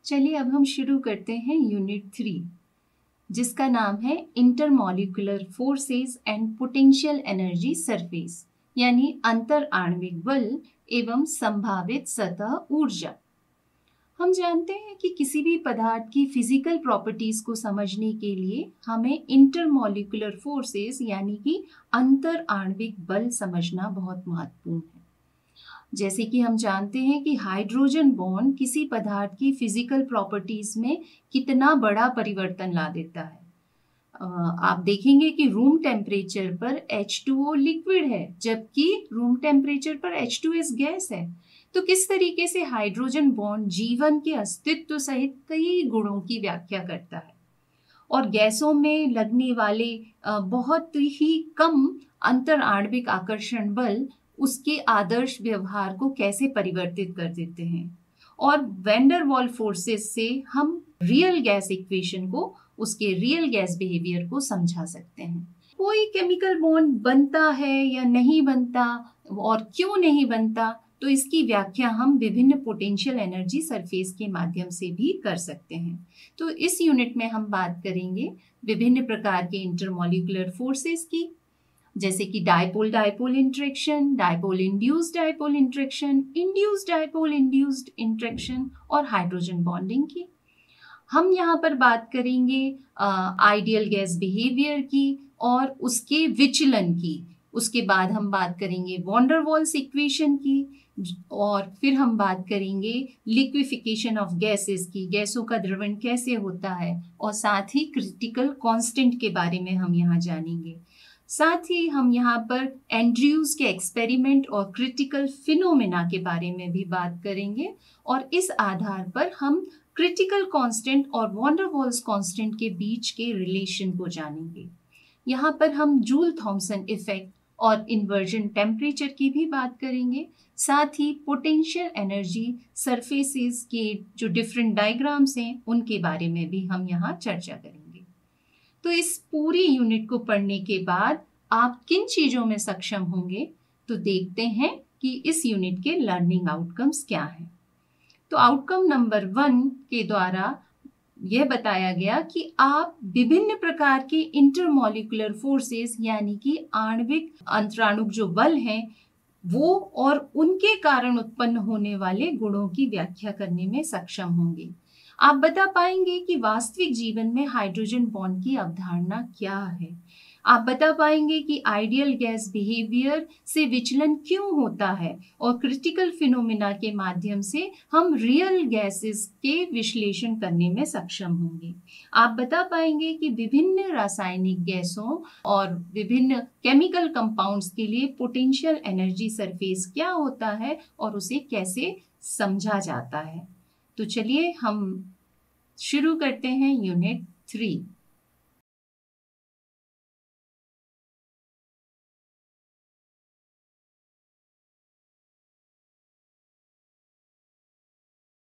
चलिए अब हम शुरू करते हैं यूनिट 3, जिसका नाम है intermolecular forces and potential energy surface, यानी अंतर आणविक बल एवं संभावित सतह ऊर्जा। हम जानते हैं कि किसी भी पदार्थ की फिजिकल प्रॉपर्टीज को समझने के लिए हमें इंटरमॉलिक्यूलर फोर्सेस यानी कि अंतर आणविक बल समझना बहुत महत्वपूर्ण है। जैसे कि हम जानते हैं कि हाइड्रोजन बॉन्ड किसी पदार्थ की फिजिकल प्रॉपर्टीज में कितना बड़ा परिवर्तन ला देता है। आप देखेंगे कि रूम टेम्परेचर पर H2O लिक्विड है, जबकि रूम टेम्परेचर पर H2S गैस है। तो किस तरीके से हाइड्रोजन बॉन्ड जीवन के अस्तित्व सहित कई गुणों की व्याख्या करता है और गैसों में लगने वाले बहुत ही कम अंतर आणविक आकर्षण बल उसके आदर्श व्यवहार को कैसे परिवर्तित कर देते हैं। और वैन डर वाल फोर्सेस से हम रियल गैस इक्वेशन को, उसके रियल गैस बिहेवियर को समझा सकते हैं। कोई केमिकल बॉन्ड बनता है या नहीं बनता और क्यों नहीं बनता, तो इसकी व्याख्या हम विभिन्न पोटेंशियल एनर्जी सरफेस के माध्यम से भी कर सकते हैं। तो इस यूनिट में हम बात करेंगे विभिन्न प्रकार के इंटरमॉलिक्यूलर फोर्सेस की, जैसे कि dipole dipole interaction, dipole induced dipole interaction, induced dipole induced interaction और हाइड्रोजन बॉन्डिंग की। हम यहाँ पर बात करेंगे आइडियल गैस बिहेवियर की और उसके विचलन की। उसके बाद हम बात करेंगे वॉन डर वाल्स इक्वेशन की और फिर हम बात करेंगे लिक्विफिकेशन ऑफ गैसेस की, गैसों का द्रवण कैसे होता है, और साथ ही क्रिटिकल कांस्टेंट के बारे में हम यहाँ जानेंगे। साथ ही हम यहाँ पर एंड्रयूज के एक्सपेरिमेंट और क्रिटिकल फिनोमेना के बारे में भी बात करेंगे और इस आधार पर हम क्रिटिकल कांस्टेंट और वॉन डर वाल्स कांस्टेंट के बीच के रिलेशन को जानेंगे। यहाँ पर हम जूल थॉमसन इफेक्ट और इन्वर्जन टेम्परेचर की भी बात करेंगे। साथ ही पोटेंशियल एनर्जी सरफेसेस के जो डिफरेंट डायग्राम्स हैं उनके बारे में भी हम यहाँ चर्चा करेंगे। तो इस पूरी यूनिट को पढ़ने के बाद आप किन चीज़ों में सक्षम होंगे, तो देखते हैं कि इस यूनिट के लर्निंग आउटकम्स क्या हैं। तो आउटकम नंबर 1 के द्वारा यह बताया गया कि आप विभिन्न प्रकार के इंटरमॉलिक्यूलर फोर्सेस यानी कि आणविक अंतराणुक जो बल हैं वो और उनके कारण उत्पन्न होने वाले गुणों की व्याख्या करने में सक्षम होंगे। आप बता पाएंगे कि वास्तविक जीवन में हाइड्रोजन बॉन्ड की अवधारणा क्या है। आप बता पाएंगे कि आइडियल गैस बिहेवियर से विचलन क्यों होता है और क्रिटिकल फिनोमेना के माध्यम से हम रियल गैसेस के विश्लेषण करने में सक्षम होंगे। आप बता पाएंगे कि विभिन्न रासायनिक गैसों और विभिन्न केमिकल कंपाउंड्स के लिए पोटेंशियल एनर्जी सरफेस क्या होता है और उसे कैसे समझा जाता है। तो चलिए हम शुरू करते हैं यूनिट 3।